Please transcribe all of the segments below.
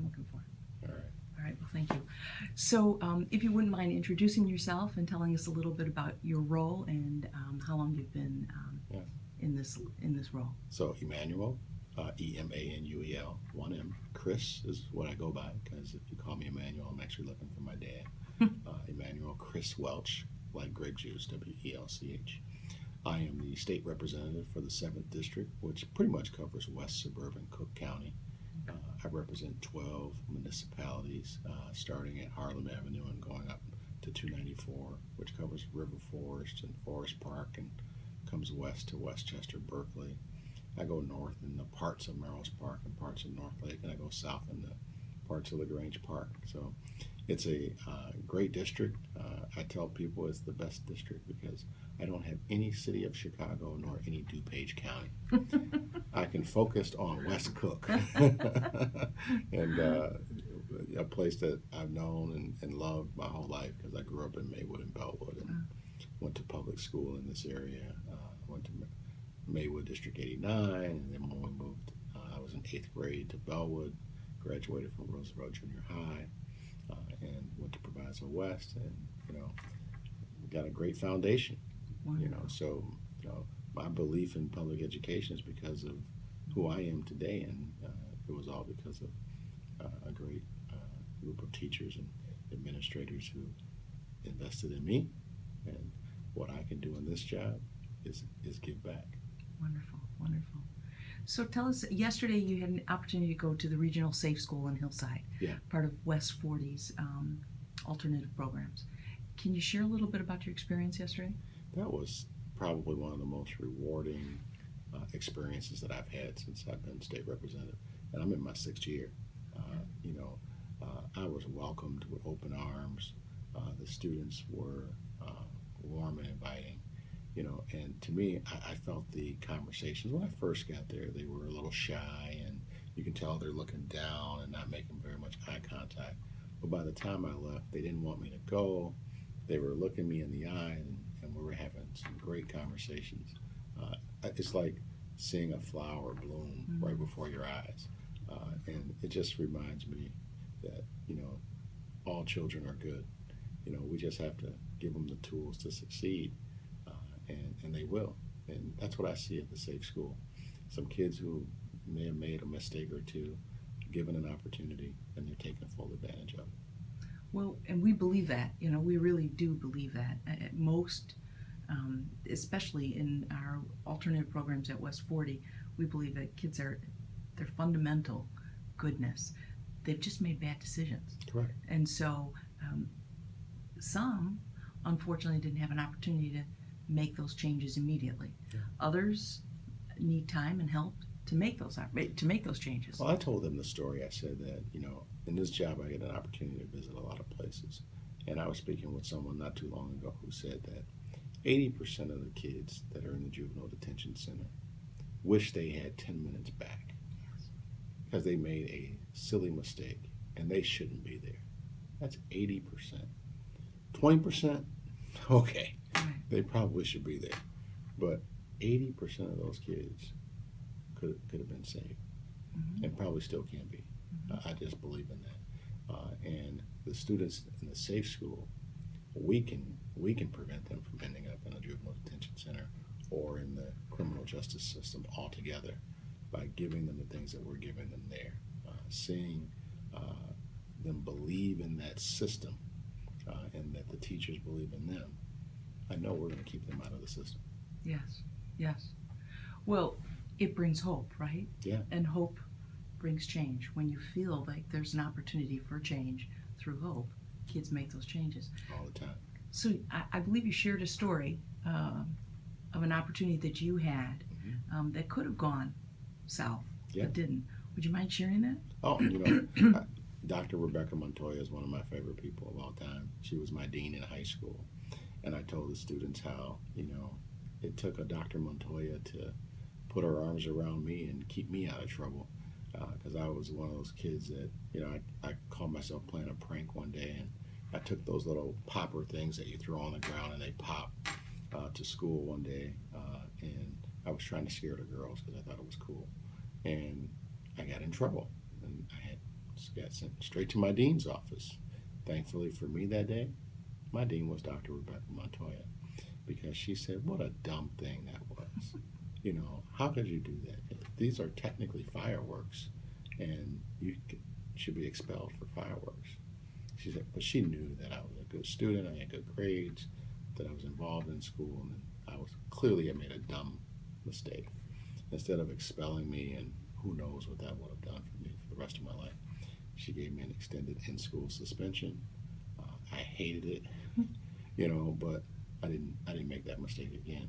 looking for. All right. All right, well, thank you. So, if you wouldn't mind introducing yourself and telling us a little bit about your role and how long you've been Yeah. in this role. So Emmanuel, Emanuel, 1M. Chris is what I go by because if you call me Emmanuel, I'm actually looking for my dad. Emmanuel Chris Welch, like grape juice, Welch. I am the state representative for the 7th District, which pretty much covers West Suburban Cook County. I represent 12 municipalities, starting at Harlem Avenue and going up to 294, which covers River Forest and Forest Park and comes west to Westchester, Berkeley. I go north in the parts of Melrose Park and parts of North Lake, and I go south in the parts of LaGrange Park. So it's a great district. I tell people it's the best district because I don't have any city of Chicago nor any DuPage County. I can focus on West Cook, and a place that I've known and loved my whole life because I grew up in Maywood and Bellwood and went to public school in this area. Went to Maywood District 89, and then when we moved, I was in 8th grade to Bellwood, graduated from Roosevelt Junior High, and went to Proviso West, and got a great foundation. Wonderful. So my belief in public education is because of who I am today, and it was all because of a great group of teachers and administrators who invested in me, and what I can do in this job is give back. Wonderful, wonderful. So tell us, yesterday you had an opportunity to go to the Regional Safe School in Hillside, part of West 40's alternative programs. Can you share a little bit about your experience yesterday? That was probably one of the most rewarding experiences that I've had since I've been state representative, and I'm in my 6th year. I was welcomed with open arms. The students were warm and inviting. And to me, I felt the conversations when I first got there, they were a little shy, and you can tell they're looking down and not making very much eye contact. But by the time I left, they didn't want me to go. They were looking me in the eye, and we were having some great conversations. It's like seeing a flower bloom right before your eyes. And it just reminds me that, all children are good. We just have to give them the tools to succeed. And they will. And that's what I see at the Safe School. Some kids who may have made a mistake or two, given an opportunity, and they're taking full advantage of it. Well, and we believe that. We really do believe that. At most, especially in our alternative programs at West 40, we believe that kids are their fundamental goodness. They've just made bad decisions. Correct. And so some, unfortunately, didn't have an opportunity to make those changes immediately. Yeah. Others need time and help to make those changes. Well, I told them the story. I said that, in this job I get an opportunity to visit a lot of places. And I was speaking with someone not too long ago who said that 80% of the kids that are in the juvenile detention center wish they had 10 minutes back. Yes. Because they made a silly mistake and they shouldn't be there. That's 80%. 20%, okay. They probably should be there, but 80% of those kids could have been saved, and probably still can be. I just believe in that. And the students in the Safe School, we can prevent them from ending up in a juvenile detention center or in the criminal justice system altogether by giving them the things that we're giving them there, seeing them believe in that system, and that the teachers believe in them. I know we're going to keep them out of the system. Yes, yes. Well, it brings hope, right? Yeah. And hope brings change. When you feel like there's an opportunity for change through hope, kids make those changes. All the time. So I believe you shared a story of an opportunity that you had that could have gone south, but didn't. Would you mind sharing that? Oh, Dr. Rebecca Montoya is one of my favorite people of all time. She was my dean in high school. And I told the students how, it took a Dr. Montoya to put her arms around me and keep me out of trouble. Because I was one of those kids that, I called myself playing a prank one day, and I took those little popper things that you throw on the ground and they pop to school one day. And I was trying to scare the girls because I thought it was cool. And I got in trouble. And I had got sent straight to my dean's office. Thankfully for me that day, my dean was Dr. Rebecca Montoya, because she said, what a dumb thing that was. You know, how could you do that? These are technically fireworks, and you should be expelled for fireworks. She said, but she knew that I was a good student, I had good grades, that I was involved in school, and I was clearly I made a dumb mistake. Instead of expelling me, and who knows what that would have done for me for the rest of my life, she gave me an extended in-school suspension. I hated it, you know, but I didn't make that mistake again.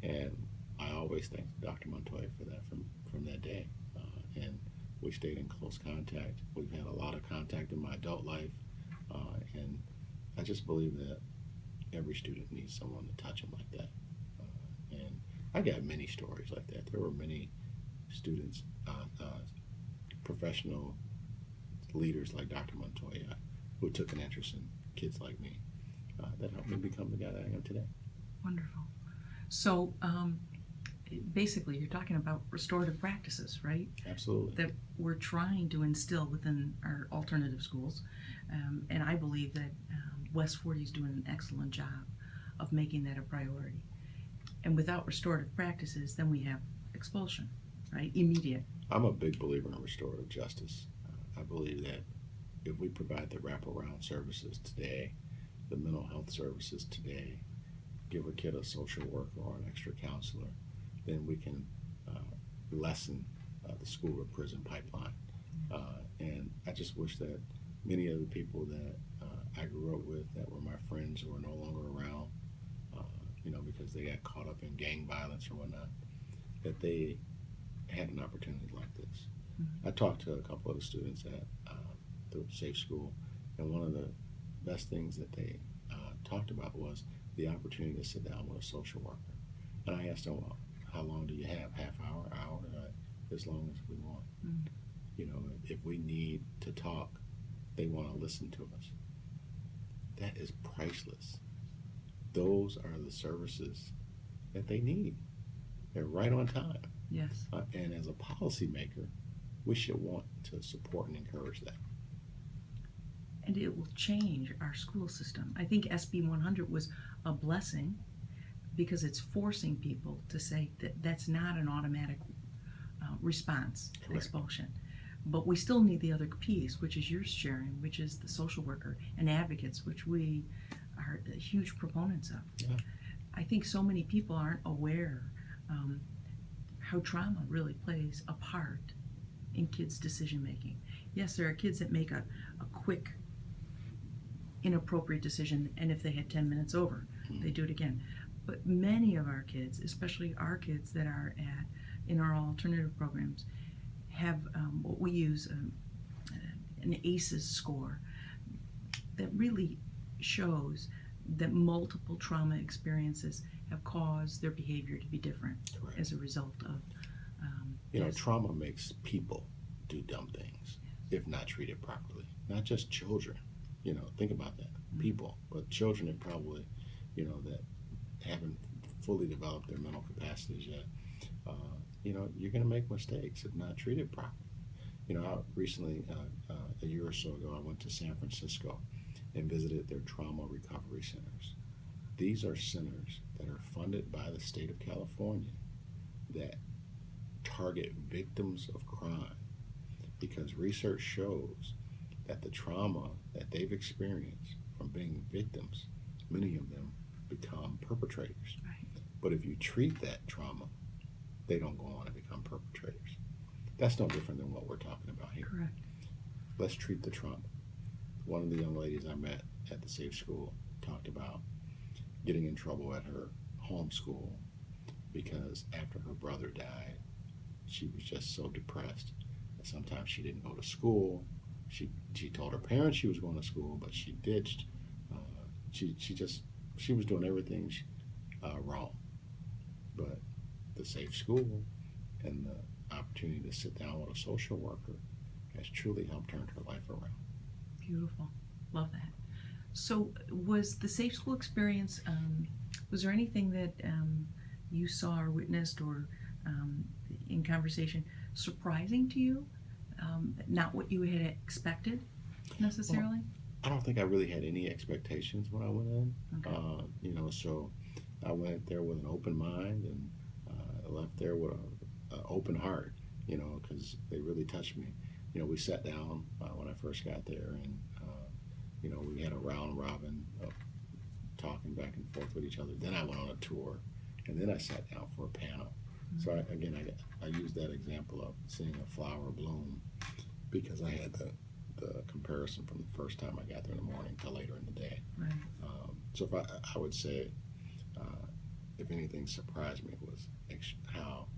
And I always thank Dr. Montoya for that from that day. And we stayed in close contact. We've had a lot of contact in my adult life, and I just believe that every student needs someone to touch them like that. And I got many stories like that. There were many students, professional leaders like Dr. Montoya, who took an interest in kids like me, that helped me become the guy that I am today. Wonderful. So basically, you're talking about restorative practices, right? Absolutely. That we're trying to instill within our alternative schools. And I believe that West 40 is doing an excellent job of making that a priority. And without restorative practices, then we have expulsion, right? Immediate. I'm a big believer in restorative justice. I believe that if we provide the wraparound services today, the mental health services today, give a kid a social worker or an extra counselor, then we can lessen the school to prison pipeline. And I just wish that many of the people that I grew up with, that were my friends, who are no longer around, you know, because they got caught up in gang violence or whatnot, that they had an opportunity like this. Mm-hmm. I talked to a couple of the students at the Safe School, and one of the best things that they talked about was the opportunity to sit down with a social worker. And I asked them, well, how long do you have? Half hour, hour? As long as we want. Mm-hmm. You know, if we need to talk, they want to listen to us. That is priceless. Those are the services that they need. They're right on time. Yes. And as a policymaker, we should want to support and encourage that. And it will change our school system. I think SB 100 was a blessing because it's forcing people to say that that's not an automatic response, Correct. Expulsion. But we still need the other piece, which is yours sharing, which is the social worker and advocates, which we are huge proponents of. Yeah. I think so many people aren't aware how trauma really plays a part in kids' decision making. Yes, there are kids that make a quick, inappropriate decision, and if they had 10 minutes over, they do it again. But many of our kids, especially our kids that are in our alternative programs, have what we use an ACEs score that really shows that multiple trauma experiences have caused their behavior to be different. Correct. As a result of you know, yes. trauma makes people do dumb things if not treated properly. Not just children. You know, think about that. Mm-hmm. People, but children that probably, you know, that haven't fully developed their mental capacities yet. You know, you're going to make mistakes if not treated properly. You know, I recently, a year or so ago, I went to San Francisco and visited their trauma recovery centers. These are centers that are funded by the state of California that target victims of crime, because research shows that the trauma that they've experienced from being victims, many of them become perpetrators. Right. But if you treat that trauma, they don't go on to become perpetrators. That's no different than what we're talking about here. Correct. Let's treat the trauma. One of the young ladies I met at the Safe School talked about getting in trouble at her home school because after her brother died, she was just so depressed that sometimes she didn't go to school. She told her parents she was going to school, but she ditched. She was doing everything wrong. But the Safe School and the opportunity to sit down with a social worker has truly helped turn her life around. Beautiful. Love that. So was the Safe School experience, was there anything that you saw or witnessed or in conversation surprising to you not what you had expected necessarily? I don't think I really had any expectations when I went in. Okay. So I went there with an open mind and left there with an open heart, because they really touched me. We sat down when I first got there, and we had a round robin of talking back and forth with each other. Then I went on a tour, and then I sat down for a panel. Mm-hmm. So I used that example of seeing a flower bloom because I had the comparison from the first time I got there in the morning to later in the day. Right. So if I would say, if anything surprised me, it was how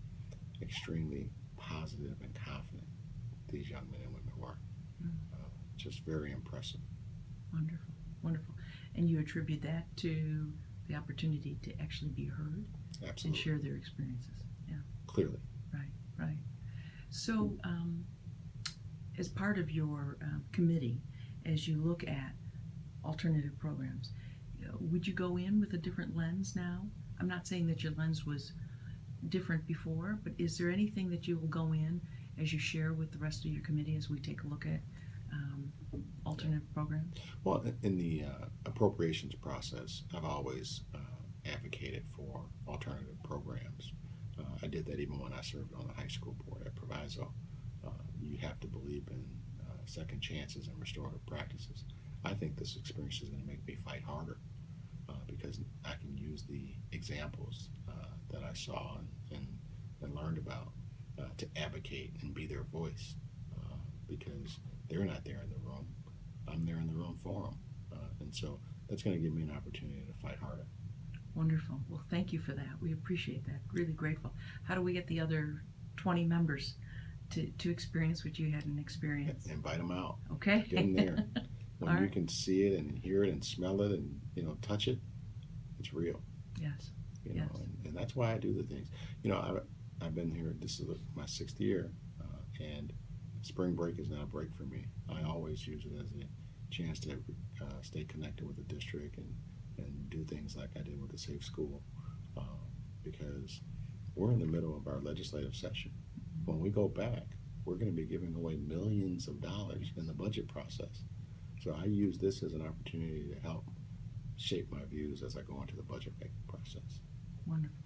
extremely positive and confident these young men and women were. Just very impressive. Wonderful, wonderful. And you attribute that to the opportunity to actually be heard Absolutely. and share their experiences. Yeah. Clearly. Right. So, as part of your committee, as you look at alternative programs, would you go in with a different lens now? I'm not saying that your lens was different before, but is there anything that you will go in as you share with the rest of your committee as we take a look at alternative programs? Well, in the appropriations process, I've always advocated for alternative programs. I did that even when I served on the high school board at Proviso. You have to believe in second chances and restorative practices. I think this experience is going to make me fight harder because I can use the examples that I saw and learned about to advocate and be their voice because they're not there in the room. I'm there in the room for them. And so that's going to give me an opportunity to fight harder. Wonderful. Well, thank you for that. We appreciate that. Really grateful. How do we get the other 20 members to experience what you had an experience? Invite them out. Okay. Get them there. When you right. can see it and hear it and smell it and touch it, it's real. Yes. Yes. And that's why I do the things. I've been here. This is my 6th year, and spring break is not a break for me. I always use it as a chance to stay connected with the district and do things like I did with the Safe School, because we're in the middle of our legislative session. When we go back, we're going to be giving away millions of dollars in the budget process. So I use this as an opportunity to help shape my views as I go into the budget making process. Wonderful.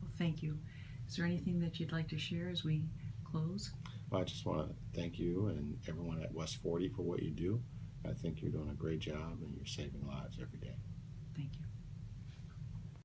Well, thank you. Is there anything that you'd like to share as we close? Well, I just want to thank you and everyone at West 40 for what you do. I think you're doing a great job and you're saving lives every day.